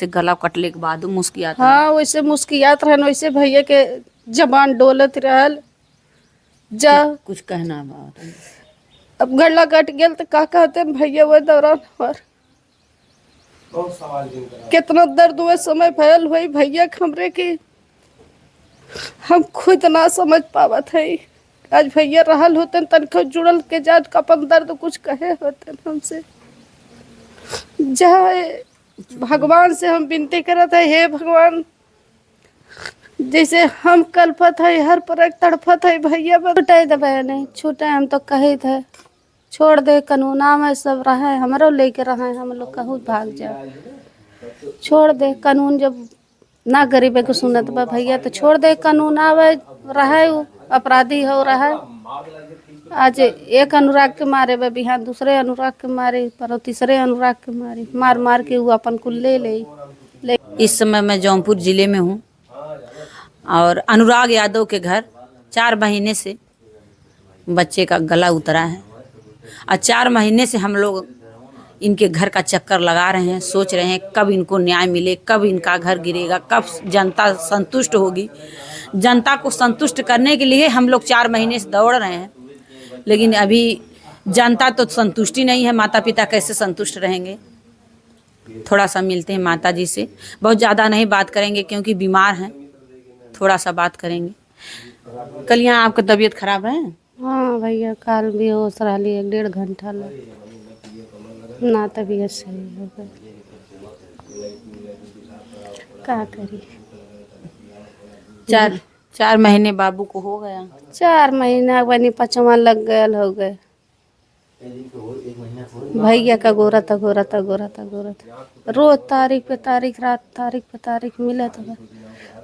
वैसे गला कटले के बाद मुस्कियात हाँ वैसे मुस्कियात रहन, वैसे भैया के जबान डोलत रहल। जा कुछ कहना बात अब गला कट गेल तो का कहते भैया वो दौरान हमार कितना दर्द हुए समय भयल हुई भैया हमरे की हम खुद ना समझ पावत है। आज भैया रहल होते तनखा जुड़ल के जाज का अपन दर्द कुछ कहे होते हमसे। जाए भगवान से हम विनती करत है, हे भगवान जैसे हम कल्पत है हर पर तड़पत है भैया छूटे दबे नहीं छूटे, हम तो कहे थे छोड़ दे कानूना में सब रहे हमारो लेके रहे, हम लोग कहूँ भाग जाए। छोड़ दे कानून, जब ना गरीबे को सुनत बा भैया तो छोड़ दे कानून आवे रहे अपराधी हो रहा है। आज एक अनुराग के मारे बे बिहान दूसरे अनुराग के मारे पर तीसरे अनुराग के मारे मार मार के वो अपन को ले। इस समय मैं जौनपुर जिले में हूँ और अनुराग यादव के घर 4 महीने से बच्चे का गला उतरा है और 4 महीने से हम लोग इनके घर का चक्कर लगा रहे हैं, सोच रहे हैं कब इनको न्याय मिले, कब इनका घर गिरेगा, कब जनता संतुष्ट होगी। जनता को संतुष्ट करने के लिए हम लोग 4 महीने से दौड़ रहे हैं, लेकिन अभी जनता तो संतुष्टि नहीं है। माता पिता कैसे संतुष्ट रहेंगे। थोड़ा सा मिलते हैं माता जी से, बहुत ज़्यादा नहीं बात करेंगे क्योंकि बीमार हैं, थोड़ा सा बात करेंगे। कल यहाँ आपका तबीयत खराब है? हाँ भैया काल भी होश रही 1-1.5 घंटा लग ना तबीयत सही हो गई, का करी। 4 महीने बाबू को हो गया। 4 महीना बनी 5वां लग गया हो गए। भैया का गोरत गोरत गोरत गोरत रोज तारीख पे तारीख रात तारीख पे तारीख मिले तो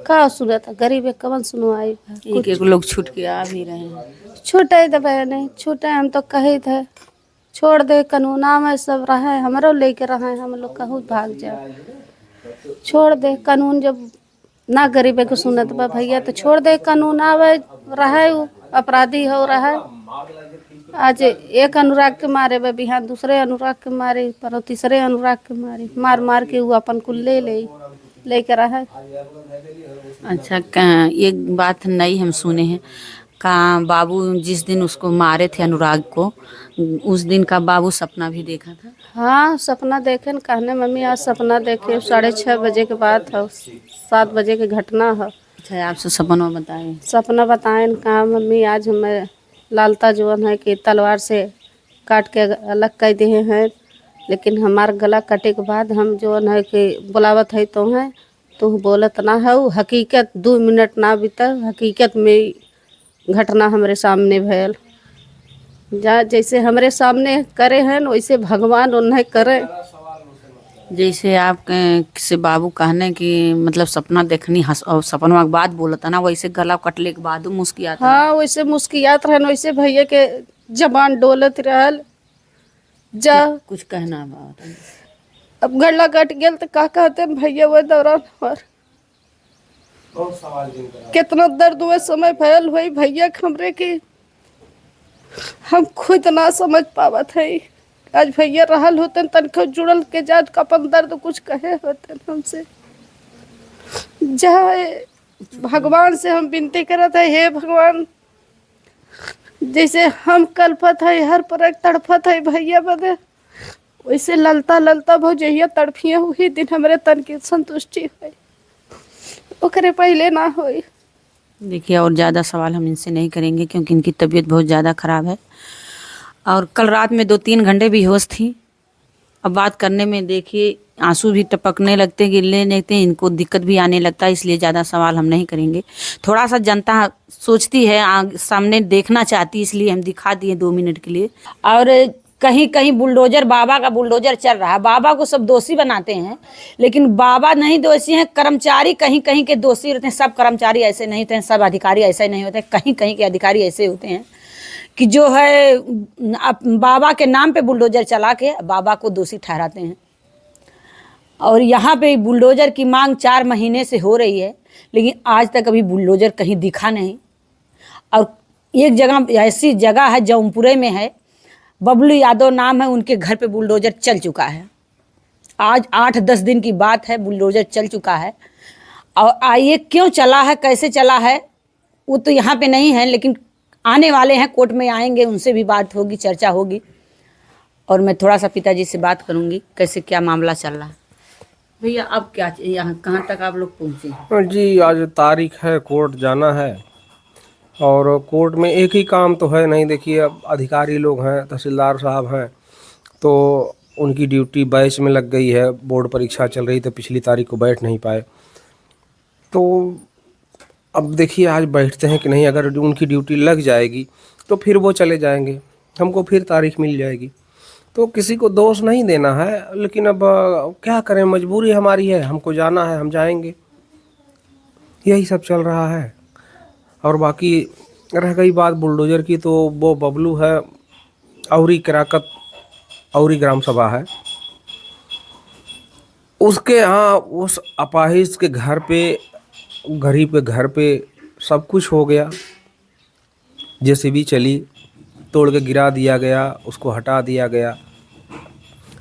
का सुनत गरीब कवन सुनवाई। एक लोग छूट के आ भी रहे हैं। छूटे दबे नहीं छूटे, हम तो कहे थे छोड़ दे कानूना में सब रहे हमारो लेके रहे, हम लोग कहूँ भाग जाए। छोड़ दे कानून, जब ना गरीबे को सुनत बा भैया तो छोड़ दे कानून आवे रहे अपराधी हो रहा है। आज एक अनुराग के मारे बे बिहान दूसरे अनुराग के मारे पर तीसरे अनुराग के मारे मार मार के वो अपन को लेके रहा। अच्छा एक बात नई हम सुने हैं का बाबू जिस दिन उसको मारे थे अनुराग को, उस दिन का बाबू सपना भी देखा था। हाँ सपना देखे न, कहने मम्मी आज सपना देखे 6:30 बजे के बाद है, 7 बजे की घटना है। अच्छा आपसे सपना बताए? सपना बताए न, कहा मम्मी आज हमें लालता जोन है कि तलवार से काट के अलग कर दिए हैं, लेकिन हमार गला कटे के बाद हम जोन है कि बुलावत है तो बोलत ना है। हकीकत 2 मिनट ना बीता, हकीकत में घटना हमारे सामने भयल। जा जैसे हमारे सामने करे हैं वैसे भगवान उन्हें करे। जैसे आप से बाबू कहने की मतलब सपना देखनी और सपनवा के बाद बोलता ना, वैसे गला कटले के बाद मुस्कियात। हाँ वैसे मुस्कियात रहन, वैसे भैया के जबान डोलत रहल। जा कुछ कहना बात अब गला कट गेल तो का कहते भैया वो दौरान हमार कितना दर्द हुए समय भयल हुई भैया हमरे की हम खुद ना समझ पावत है। आज भैया रहल होते तनखा जुड़ल के जाज का अपन दर्द कुछ कहे होते हमसे। जाए भगवान से हम विनती करत है, हे भगवान जैसे हम कल्पत है हर पर तड़पत है भैया बदे, वैसे ललता ललता भौजैया तड़फिए हुई दिन हमारे तन की संतुष्टि है ओकरे पहले ना होई। देखिए और ज़्यादा सवाल हम इनसे नहीं करेंगे क्योंकि इनकी तबीयत बहुत ज़्यादा ख़राब है और कल रात में 2-3 घंटे बेहोश थी। अब बात करने में देखिए आंसू भी टपकने लगते, गिरने लगते हैं, इनको दिक्कत भी आने लगता है, इसलिए ज़्यादा सवाल हम नहीं करेंगे। थोड़ा सा जनता सोचती है सामने देखना चाहती, इसलिए हम दिखा दिए 2 मिनट के लिए। और कहीं कहीं बुलडोजर, बाबा का बुलडोजर चल रहा है। बाबा को सब दोषी बनाते हैं, लेकिन बाबा नहीं दोषी हैं, कर्मचारी कहीं कहीं के दोषी रहते हैं। सब कर्मचारी ऐसे नहीं होते हैं, सब अधिकारी ऐसे नहीं होते हैं। कहीं कहीं के अधिकारी ऐसे होते हैं कि जो है बाबा के नाम पे बुलडोजर चला के बाबा को दोषी ठहराते हैं। और यहाँ पे बुलडोजर की मांग 4 महीने से हो रही है, लेकिन आज तक अभी बुलडोजर कहीं दिखा नहीं। और एक जगह ऐसी जगह है जौनपुरे में है, बबलू यादव नाम है, उनके घर पे बुलडोजर चल चुका है आज 8-10 दिन की बात है, बुलडोजर चल चुका है। और ये क्यों चला है, कैसे चला है, वो तो यहाँ पे नहीं है, लेकिन आने वाले हैं, कोर्ट में आएंगे, उनसे भी बात होगी, चर्चा होगी। और मैं थोड़ा सा पिताजी से बात करूँगी कैसे क्या मामला चल रहा है। भैया अब क्या यहाँ कहाँ तक आप लोग पहुँचे हैं? जी, आज तारीख है, कोर्ट जाना है। और कोर्ट में एक ही काम तो है नहीं, देखिए अब अधिकारी लोग हैं, तहसीलदार साहब हैं, तो उनकी ड्यूटी बैच में लग गई है। बोर्ड परीक्षा चल रही तो पिछली तारीख को बैठ नहीं पाए, तो अब देखिए आज बैठते हैं कि नहीं। अगर उनकी ड्यूटी लग जाएगी तो फिर वो चले जाएंगे, हमको फिर तारीख मिल जाएगी। तो किसी को दोष नहीं देना है, लेकिन अब क्या करें, मजबूरी हमारी है, हमको जाना है, हम जाएंगे। यही सब चल रहा है। और बाकी रह गई बात बुलडोजर की, तो वो बबलू है, औरी किराकत औरी ग्राम सभा है, उसके यहाँ उस अपाहिज के घर पे सब कुछ हो गया। जेसीबी चली, तोड़ के गिरा दिया गया, उसको हटा दिया गया।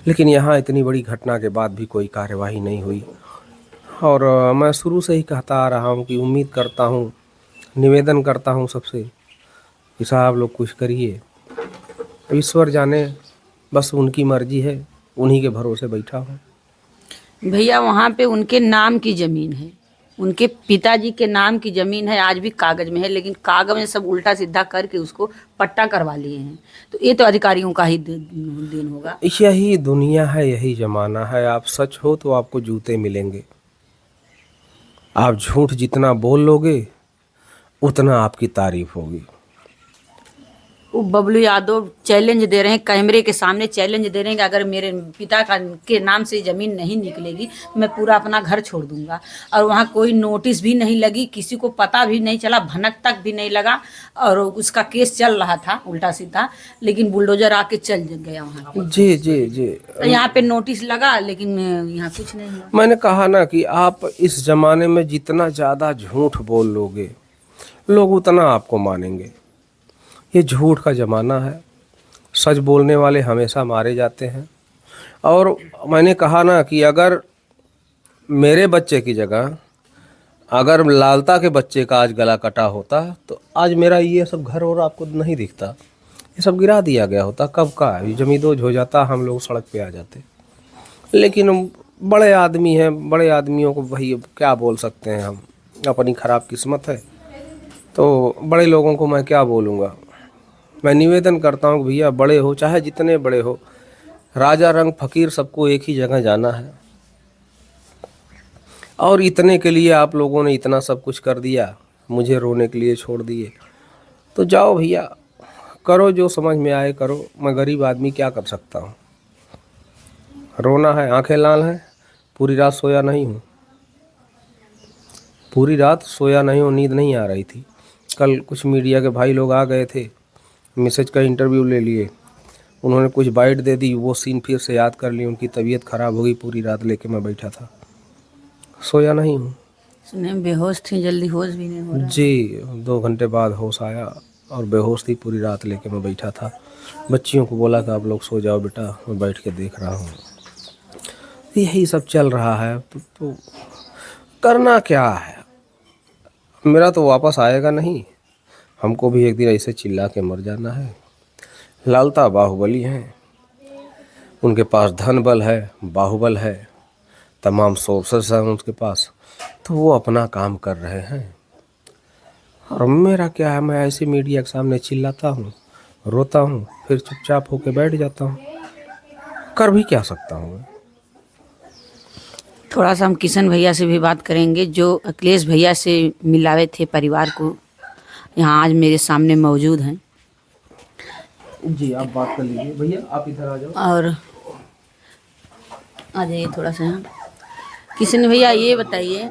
लेकिन यहाँ इतनी बड़ी घटना के बाद भी कोई कार्यवाही नहीं हुई। और मैं शुरू से ही कहता आ रहा हूँ कि उम्मीद करता हूँ, निवेदन करता हूँ सबसे कि साहब लोग कुछ करिए। ईश्वर जाने, बस उनकी मर्जी है, उन्हीं के भरोसे बैठा हूँ। भैया वहाँ पे उनके नाम की ज़मीन है, उनके पिताजी के नाम की ज़मीन है, आज भी कागज़ में है, लेकिन कागज़ में सब उल्टा सीधा करके उसको पट्टा करवा लिए हैं। तो ये तो अधिकारियों का ही देन होगा। यही दुनिया है, यही ज़माना है। आप सच हो तो आपको जूते मिलेंगे, आप झूठ जितना बोल लोगे उतना आपकी तारीफ होगी। वो बबलू यादव चैलेंज दे रहे हैं, कैमरे के सामने चैलेंज दे रहे हैं कि अगर मेरे पिता के नाम से ज़मीन नहीं निकलेगी मैं पूरा अपना घर छोड़ दूंगा। और वहाँ कोई नोटिस भी नहीं लगी, किसी को पता भी नहीं चला, भनक तक भी नहीं लगा। और उसका केस चल रहा था उल्टा सीधा, लेकिन बुलडोजर आके चल गया वहाँ। जी जी जी, यहाँ पे नोटिस लगा, लेकिन यहाँ कुछ नहीं हुआ। मैंने कहा ना कि आप इस ज़माने में जितना ज़्यादा झूठ बोल लोगे लोग उतना आपको मानेंगे। ये झूठ का ज़माना है, सच बोलने वाले हमेशा मारे जाते हैं। और मैंने कहा ना कि अगर मेरे बच्चे की जगह अगर लालता के बच्चे का आज गला कटा होता तो आज मेरा ये सब घर और आपको नहीं दिखता, ये सब गिरा दिया गया होता। कब का जमींदोज हो जाता, हम लोग सड़क पे आ जाते। लेकिन बड़े आदमी हैं, बड़े आदमियों को भाई क्या बोल सकते हैं हम, अपनी ख़राब किस्मत है। तो बड़े लोगों को मैं क्या बोलूँगा। मैं निवेदन करता हूँ कि भैया बड़े हो, चाहे जितने बड़े हो, राजा रंग फकीर सबको एक ही जगह जाना है। और इतने के लिए आप लोगों ने इतना सब कुछ कर दिया, मुझे रोने के लिए छोड़ दिए। तो जाओ भैया, करो जो समझ में आए करो। मैं गरीब आदमी क्या कर सकता हूँ। रोना है, आंखें लाल हैं, पूरी रात सोया नहीं हूँ, पूरी रात सोया नहीं हूँ, नींद नहीं आ रही थी। कल कुछ मीडिया के भाई लोग आ गए थे, मैसेज का इंटरव्यू ले लिए, उन्होंने कुछ बाइट दे दी, वो सीन फिर से याद कर ली, उनकी तबीयत ख़राब हो गई। पूरी रात लेके मैं बैठा था, सोया नहीं हूँ। सुने बेहोश थी, जल्दी होश भी नहीं हो रहा। जी, 2 घंटे बाद होश आया और बेहोश थी, पूरी रात लेके मैं बैठा था। बच्चियों को बोला कि आप लोग सो जाओ बेटा, मैं बैठ के देख रहा हूँ। यही सब चल रहा है। तो करना क्या है, मेरा तो वापस आएगा नहीं, हमको भी एक दिन ऐसे चिल्ला के मर जाना है। लालता बाहुबली हैं, उनके पास धन बल है, बाहुबल है, तमाम सोर्सेस हैं उनके पास, तो वो अपना काम कर रहे हैं। और मेरा क्या है, मैं ऐसे मीडिया के सामने चिल्लाता हूँ, रोता हूँ, फिर चुपचाप होके बैठ जाता हूँ। कर भी क्या सकता हूँ मैं। थोड़ा सा हम किशन भैया से भी बात करेंगे, जो अखिलेश भैया से मिलावे थे परिवार को, यहाँ आज मेरे सामने मौजूद हैं। जी, आप बात कर लीजिए भैया, आप इधर आ जाओ। और आ जाइए थोड़ा सा यहाँ। किशन भैया ये बताइए,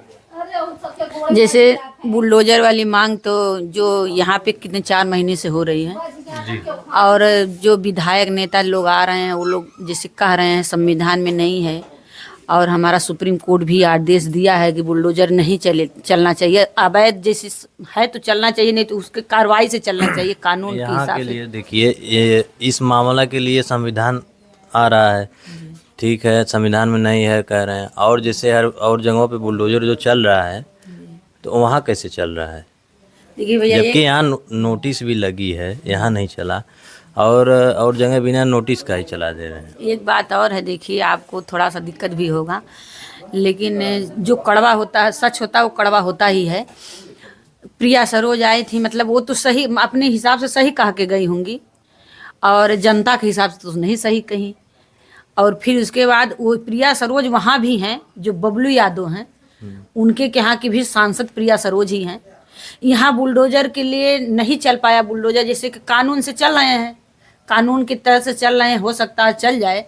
जैसे बुलडोजर वाली मांग तो जो यहाँ पे कितने 4 महीने से हो रही है जी। और जो विधायक नेता लोग आ रहे हैं वो लोग जैसे कह रहे हैं संविधान में नहीं है, और हमारा सुप्रीम कोर्ट भी आदेश दिया है कि बुलडोजर नहीं चलना चाहिए। अवैध जैसे है तो चलना चाहिए, नहीं तो उसके कार्रवाई से चलना चाहिए, कानून के यहाँ हिसाब के से। लिए देखिए, ये इस मामला के लिए संविधान आ रहा है ठीक है, संविधान में नहीं है कह रहे हैं, और जैसे हर और जगहों पे बुलडोजर जो चल रहा है तो वहाँ कैसे चल रहा है? देखिए भैया, जबकि यहाँ नोटिस भी लगी है, यहाँ नहीं चला, और जगह बिना नोटिस का ही चला दे रहे हैं। एक बात और है, देखिए आपको थोड़ा सा दिक्कत भी होगा, लेकिन जो कड़वा होता है, सच होता है, वो कड़वा होता ही है। प्रिया सरोज आई थी, मतलब वो तो सही अपने हिसाब से सही कह के गई होंगी, और जनता के हिसाब से तो नहीं सही कही। और फिर उसके बाद वो प्रिया सरोज वहाँ भी हैं, जो बबलू यादव हैं, उनके के यहाँ की भी सांसद प्रिया सरोज ही हैं। यहाँ बुलडोजर के लिए नहीं चल पाया बुलडोजर, जैसे कि कानून से चल रहे हैं, कानून की तरह से चल रहे हैं, हो सकता है चल जाए,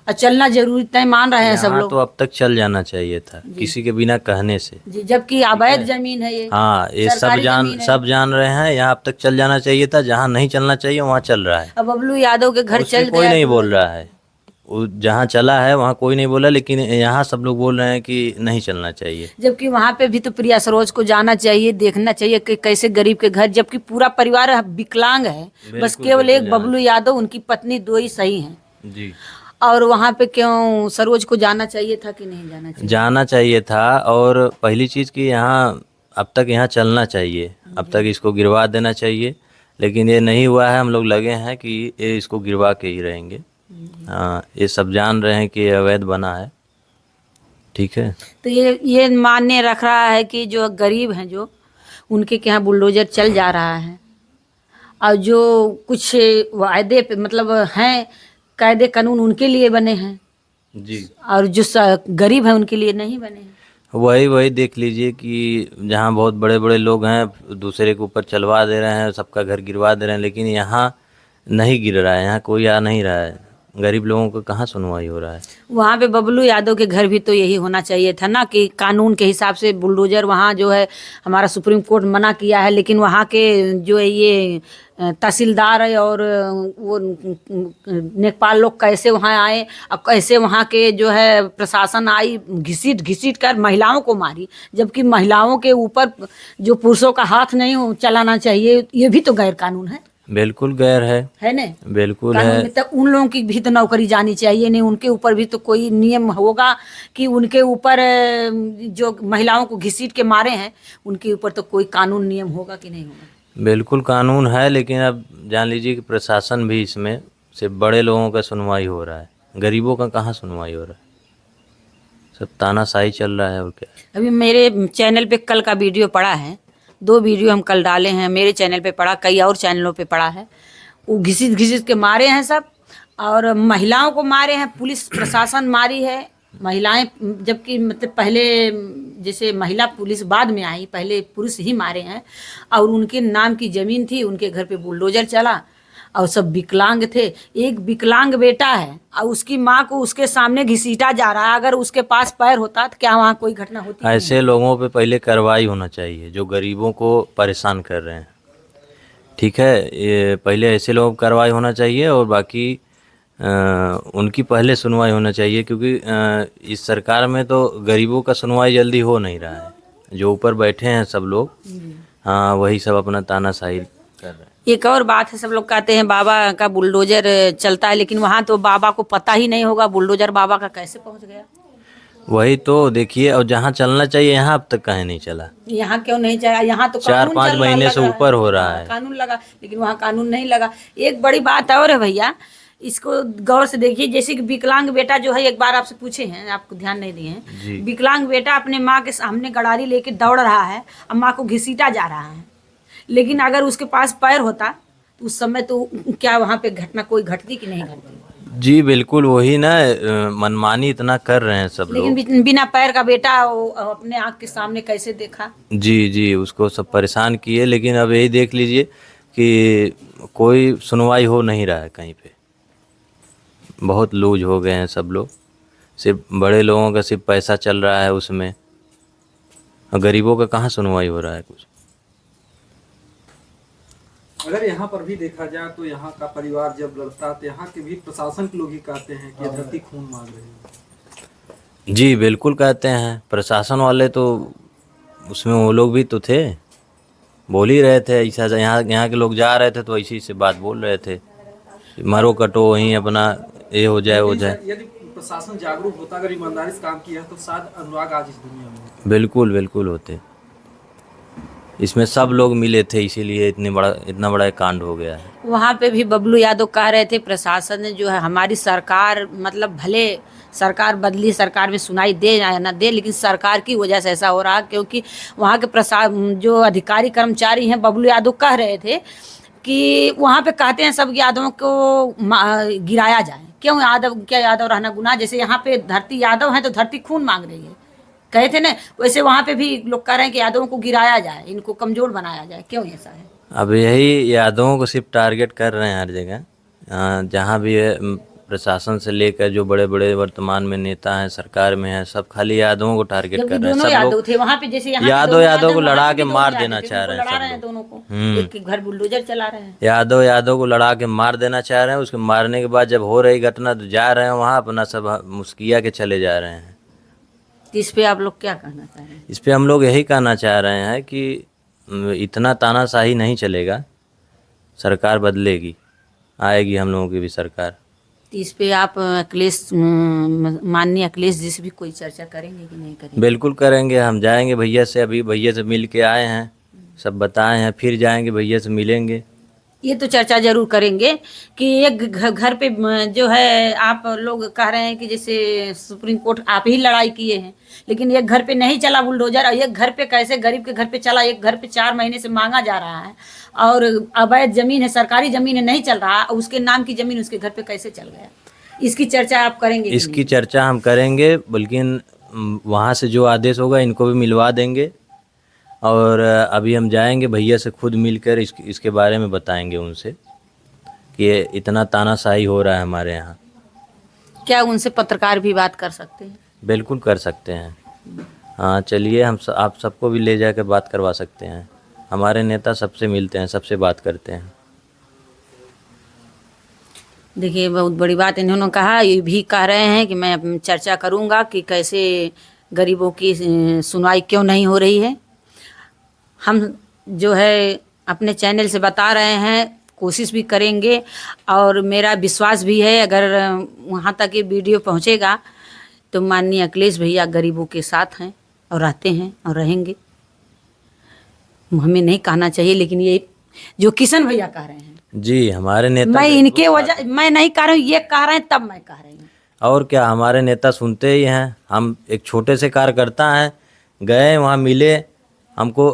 और चलना जरूरी तय मान रहे हैं सब यहाँ लोग। तो अब तक चल जाना चाहिए था किसी के बिना कहने से। जी, जबकि अवैध जमीन है ये। हाँ, ये सरकारी जमीन है। सब जान रहे हैं, यहाँ अब तक चल जाना चाहिए था, जहाँ नहीं चलना चाहिए वहाँ चल रहा है। अब बबलू यादव के घर उस पे चल कोई गया नहीं तो- बोल रहा है, वो जहाँ चला है वहाँ कोई नहीं बोला, लेकिन यहाँ सब लोग बोल रहे हैं कि नहीं चलना चाहिए। जबकि वहाँ पे भी तो प्रिया सरोज को जाना चाहिए, देखना चाहिए कि कैसे गरीब के घर, जबकि पूरा परिवार विकलांग है, बस केवल एक बबलू यादव, उनकी पत्नी, दो ही सही हैं। जी, और वहाँ पे क्यों सरोज को जाना चाहिए था कि नहीं जाना चाहिए? जाना चाहिए था, और पहली चीज़ कि यहाँ अब तक यहाँ चलना चाहिए, अब तक इसको गिरवा देना चाहिए, लेकिन ये नहीं हुआ है। हम लोग लगे हैं कि ये इसको गिरवा के ही रहेंगे। हाँ, ये सब जान रहे हैं कि ये अवैध बना है, ठीक है। तो ये मान्य रख रहा है कि जो गरीब हैं, जो उनके के यहाँ बुलडोजर चल जा रहा है, और जो कुछ वायदे पे मतलब हैं, कायदे कानून उनके लिए बने हैं, जी, और जो गरीब हैं उनके लिए नहीं बने हैं। वही देख लीजिए कि जहाँ बहुत बड़े बड़े लोग हैं दूसरे के ऊपर चलवा दे रहे हैं, सबका घर गिरवा दे रहे हैं, लेकिन यहाँ नहीं गिर रहा है, यहाँ कोई आ नहीं रहा है, गरीब लोगों को कहाँ सुनवाई हो रहा है। वहाँ पे बबलू यादव के घर भी तो यही होना चाहिए था ना, कि कानून के हिसाब से बुलडोजर वहाँ जो है, हमारा सुप्रीम कोर्ट मना किया है, लेकिन वहाँ के जो है ये तहसीलदार है और वो नेकपाल लोग कैसे वहाँ आए, और कैसे वहाँ के जो है प्रशासन आई, घिसीट कर महिलाओं को मारी, जबकि महिलाओं के ऊपर जो पुरुषों का हाथ नहीं चलाना चाहिए, ये भी तो गैर कानून है बिल्कुल गैर है ना? बिल्कुल कानून है। में तो उन लोगों की भी तो नौकरी जानी चाहिए, नहीं उनके ऊपर भी तो कोई नियम होगा कि उनके ऊपर जो महिलाओं को घसीट के मारे हैं, उनके ऊपर तो कोई कानून नियम होगा कि नहीं होगा? बिल्कुल कानून है, लेकिन अब जान लीजिए कि प्रशासन भी इसमें सिर्फ बड़े लोगों का सुनवाई हो रहा है, गरीबों का कहाँ सुनवाई हो रहा है, सब तानाशाही चल रहा है। और क्या, अभी मेरे चैनल पे कल का वीडियो पड़ा है, 2 वीडियो हम कल डाले हैं, मेरे चैनल पे पड़ा, कई और चैनलों पे पड़ा है। वो घिसीट के मारे हैं सब, और महिलाओं को मारे हैं, पुलिस प्रशासन मारी है महिलाएं, जबकि मतलब पहले जैसे महिला पुलिस बाद में आई, पहले पुरुष ही मारे हैं। और उनके नाम की ज़मीन थी, उनके घर पे बुलडोजर चला, और सब विकलांग थे। एक विकलांग बेटा है और उसकी माँ को उसके सामने घसीटा जा रहा है। अगर उसके पास पैर होता तो क्या वहाँ कोई घटना होती? ऐसे लोगों पे पहले कार्रवाई होना चाहिए जो गरीबों को परेशान कर रहे हैं, ठीक है। ये पहले ऐसे लोगों पर कार्रवाई होना चाहिए, और बाकी उनकी पहले सुनवाई होना चाहिए, क्योंकि इस सरकार में तो गरीबों का सुनवाई जल्दी हो नहीं रहा है। जो ऊपर बैठे हैं सब लोग, हाँ, वही सब अपना तानाशाही कर रहे हैं। एक और बात है, सब लोग कहते हैं बाबा का बुलडोजर चलता है, लेकिन वहाँ तो बाबा को पता ही नहीं होगा बुलडोजर बाबा का कैसे पहुँच गया। वही तो देखिए, और जहाँ चलना चाहिए यहाँ अब तक काहे नहीं चला। यहाँ क्यों नहीं चला? यहाँ तो 4-5 महीने से ऊपर हो रहा है, कानून लगा, लेकिन वहाँ कानून नहीं लगा। एक बड़ी बात और है भैया, इसको गौर से देखिए। जैसे कि विकलांग बेटा जो है, एक बार आपसे पूछे हैं, आपको ध्यान नहीं दिए हैं, विकलांग बेटा अपने माँ के सामने गड़ारी लेके दौड़ रहा है और माँ को घसीटा जा रहा है, लेकिन अगर उसके पास पैर होता तो उस समय तो क्या वहाँ पे घटना कोई घटती कि नहीं घटती? जी बिल्कुल, वही ना, मनमानी इतना कर रहे हैं सब लोग। लेकिन बिना पैर का बेटा वो अपने आँख के सामने कैसे देखा? जी, उसको सब परेशान किए, लेकिन अब यही देख लीजिए कि कोई सुनवाई हो नहीं रहा है कहीं पे। बहुत लूज हो गए हैं सब लोग, सिर्फ बड़े लोगों का सिर्फ पैसा चल रहा है उसमें, और गरीबों का कहाँ सुनवाई हो रहा है कुछ। अगर यहाँ पर भी देखा जाए तो यहाँ का परिवार जब लड़ता है तो यहाँ के भी प्रशासन के लोग ही कहते हैं कि ये धरती खून मांग रही है। जी बिल्कुल कहते हैं, प्रशासन वाले तो उसमें वो लोग भी तो थे, बोल ही रहे थे ऐसा। यहाँ के लोग जा रहे थे तो ऐसी से बात बोल रहे थे, मरो कटो वहीं अपना ये हो जाए वो जाए। यदि प्रशासन जागरूक होता, अगर ईमानदारी से काम किया तो शायद अनुराग आज इस दुनिया में होता। बिल्कुल बिल्कुल होते। इसमें सब लोग मिले थे, इसीलिए इतना बड़ा एक कांड हो गया है। वहाँ पे भी बबलू यादव कह रहे थे प्रशासन ने जो है हमारी सरकार, मतलब भले सरकार बदली, सरकार में सुनाई दे या ना दे, लेकिन सरकार की वजह से ऐसा हो रहा, क्योंकि वहाँ के जो अधिकारी कर्मचारी हैं, बबलू यादव कह रहे थे कि वहाँ पे कहते हैं सब यादवों को गिराया जाए। क्यों यादव, क्या यादव रहना गुनाह? जैसे यहाँ पे धरती यादव है तो धरती खून मांग रही है, कहे थे ना, वैसे वहाँ पे भी लोग कह रहे हैं कि यादवों को गिराया जाए, इनको कमजोर बनाया जाए। क्यों ऐसा है? अब यही यादवों को सिर्फ टारगेट कर रहे हैं हर जगह, जहाँ भी प्रशासन से लेकर जो बड़े बड़े वर्तमान में नेता हैं, सरकार में हैं, सब खाली यादवों को टारगेट कर रहे हैं। दोनों सब यादव लोग थे वहाँ पे, जैसे यहाँ पे यादव को वहाँ लड़ा पे के भी मार दोनों देना यादव थे, चाह रहे उनको हैं लड़ा रहे सब हैं लोग। दोनों को, एक के घर बुलडोजर चला रहे हैं। यादव को लड़ा के मार देना चाह रहे हैं। उसके मारने के बाद जब हो रही घटना तो जा रहे हैं वहाँ अपना सब मुस्किया के चले जा रहे हैं। इस पे आप लोग क्या कहना चाह रहे हैं? इस पे हम लोग यही कहना चाह रहे हैं कि इतना तानाशाही नहीं चलेगा, सरकार बदलेगी, आएगी हम लोगों की भी सरकार। इस पे आप माननीय अखिलेश जी से भी कोई चर्चा करेंगे कि नहीं करेंगे? बिल्कुल करेंगे, हम जाएंगे भैया से, अभी भैया से मिल के आए हैं, सब बताए हैं, फिर जाएंगे भैया से मिलेंगे। ये तो चर्चा जरूर करेंगे कि एक घर पे जो है, आप लोग कह रहे हैं कि जैसे सुप्रीम कोर्ट आप ही लड़ाई किए हैं, लेकिन एक घर पे नहीं चला बुलडोजर, और एक घर पे कैसे गरीब के घर पे चला? एक घर पे 4 महीने से मांगा जा रहा है और अवैध जमीन है, सरकारी जमीन है, नहीं चल रहा, उसके नाम की जमीन उसके घर पे कैसे चल गया? इसकी चर्चा आप करेंगे? इसकी चर्चा हम करेंगे, बल्कि वहाँ से जो आदेश होगा इनको भी मिलवा देंगे, और अभी हम जाएंगे भैया से खुद मिलकर इसके बारे में बताएंगे उनसे कि इतना तानाशाही हो रहा है हमारे यहाँ। क्या उनसे पत्रकार भी बात कर सकते हैं? बिल्कुल कर सकते हैं। हाँ चलिए, आप सबको भी ले जाकर बात करवा सकते हैं। हमारे नेता सबसे मिलते हैं, सबसे बात करते हैं। देखिए, बहुत बड़ी बात इन्होंने कहा, ये भी कह रहे हैं कि मैं चर्चा करूंगा कि कैसे गरीबों की सुनवाई क्यों नहीं हो रही है। हम जो है अपने चैनल से बता रहे हैं, कोशिश भी करेंगे, और मेरा विश्वास भी है अगर वहाँ तक ये वीडियो पहुँचेगा तो माननीय अखिलेश भैया गरीबों के साथ हैं और रहते हैं और रहेंगे। हमें नहीं कहना चाहिए, लेकिन ये जो किशन भैया कह रहे हैं जी, हमारे नेता, मैं इनके वजह, मैं नहीं कह रही हूँ, ये कह रहे हैं तब मैं कह रही हूँ। और क्या, हमारे नेता सुनते ही हैं। हम एक छोटे से कार्यकर्ता हैं, गए वहाँ मिले, हमको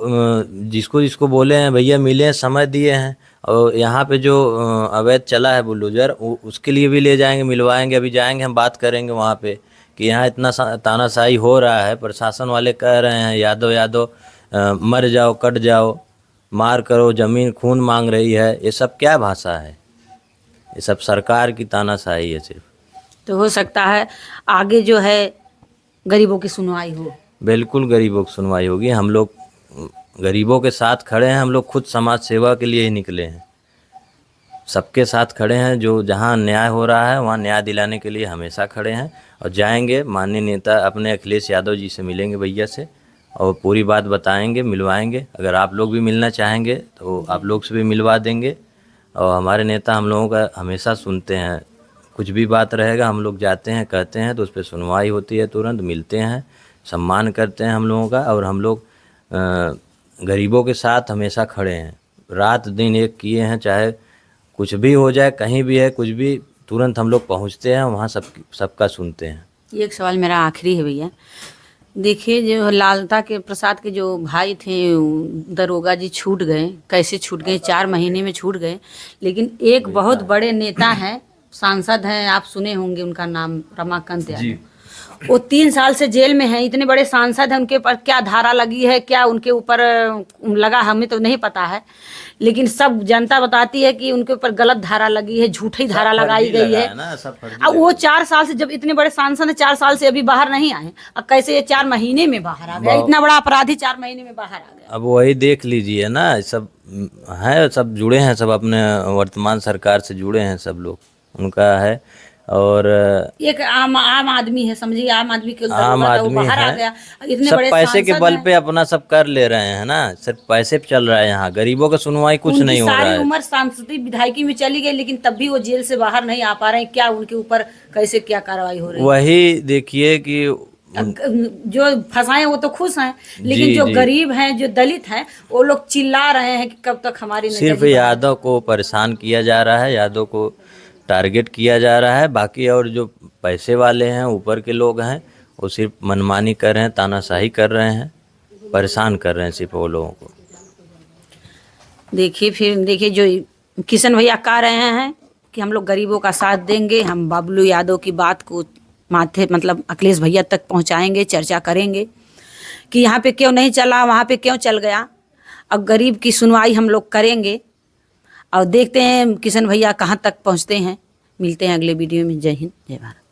जिसको जिसको बोले हैं भैया मिले, समय दिए हैं, और यहाँ पे जो अवैध चला है बुलडोजर, उसके लिए भी ले जाएंगे, मिलवाएंगे। अभी जाएंगे, हम बात करेंगे वहाँ पे कि यहाँ इतना तानाशाही हो रहा है, प्रशासन वाले कह रहे हैं यादव मर जाओ, कट जाओ, मार करो, ज़मीन खून मांग रही है। ये सब क्या भाषा है? ये सब सरकार की तानाशाही है सिर्फ। तो हो सकता है आगे जो है गरीबों की सुनवाई हो। बिल्कुल गरीबों की सुनवाई होगी। हम लोग गरीबों के साथ खड़े हैं, हम लोग खुद समाज सेवा के लिए ही निकले हैं, सबके साथ खड़े हैं। जो जहां न्याय हो रहा है वहां न्याय दिलाने के लिए हमेशा खड़े हैं, और जाएंगे माननीय नेता अपने अखिलेश यादव जी से मिलेंगे भैया से, और पूरी बात बताएंगे, मिलवाएंगे। अगर आप लोग भी मिलना चाहेंगे तो आप लोग से भी मिलवा देंगे। और हमारे नेता हम लोगों का हमेशा सुनते हैं, कुछ भी बात रहेगा हम लोग जाते हैं, कहते हैं तो उस पर सुनवाई होती है, तुरंत मिलते हैं, सम्मान करते हैं हम लोगों का। और हम लोग गरीबों के साथ हमेशा खड़े हैं, रात दिन एक किए हैं, चाहे कुछ भी हो जाए, कहीं भी है कुछ भी, तुरंत हम लोग पहुंचते हैं वहाँ, सबका सुनते हैं। एक सवाल मेरा आखिरी है भैया। देखिए, जो लालता के प्रसाद के जो भाई थे दरोगा जी छूट गए, कैसे छूट गए? 4 महीने में छूट गए। लेकिन एक बहुत बड़े नेता हैं, सांसद हैं, आप सुने होंगे उनका नाम, रमाकांत यादव, वो 3 साल से जेल में हैं। इतने बड़े सांसद हैं, उनके ऊपर क्या धारा लगी है, क्या उनके ऊपर लगा, हमें तो नहीं पता है, लेकिन सब जनता बताती है कि उनके ऊपर गलत धारा लगी है, झूठी धारा लगाई गई है। अब वो 4 साल से, जब इतने बड़े सांसद हैं, 4 साल से अभी बाहर नहीं आए, अब कैसे ये 4 महीने में बाहर आ गया? इतना बड़ा अपराधी 4 महीने में बाहर आ गया। अब वही देख लीजिए ना, सब है, सब जुड़े हैं, सब अपने वर्तमान सरकार से जुड़े हैं सब लोग, उनका है। और एक आम आदमी है, समझिए आम आदमी के अंदर आम होगा था, वो आदमी बाहर आ है, गया। इतने सब बड़े पैसे के सांसद बल हैं। पे अपना सब कर ले रहे हैं ना, सिर्फ पैसे पे चल रहा है। यहाँ गरीबों का सुनवाई कुछ उनकी नहीं हो रहा सारी है। उम्र सांसदीय विधायकी में चली गई, लेकिन तब भी वो जेल से बाहर नहीं आ पा रहे हैं। क्या उनके ऊपर कैसे क्या कार्रवाई हो रही है? वही देखिए कि जो फंसाए वो तो खुश हैं, लेकिन जी, जो जी। गरीब हैं, जो दलित हैं, वो लोग चिल्ला रहे हैं कि कब तक हमारी सिर्फ नजर यादव को परेशान किया जा रहा है, यादव को टारगेट किया जा रहा है। बाकी और जो पैसे वाले हैं, ऊपर के लोग हैं, वो सिर्फ मनमानी कर रहे हैं, तानाशाही कर रहे हैं, परेशान कर रहे हैं सिर्फ वो लोगों को। देखिए फिर देखिए जो किशन भैया कह रहे हैं कि हम लोग गरीबों का साथ देंगे, हम बबलू यादव की बात को माथे मतलब अखिलेश भैया तक पहुंचाएंगे, चर्चा करेंगे कि यहाँ पे क्यों नहीं चला, वहाँ पे क्यों चल गया। अब गरीब की सुनवाई हम लोग करेंगे और देखते हैं किशन भैया कहाँ तक पहुँचते हैं। मिलते हैं अगले वीडियो में। जय हिंद, जय भारत।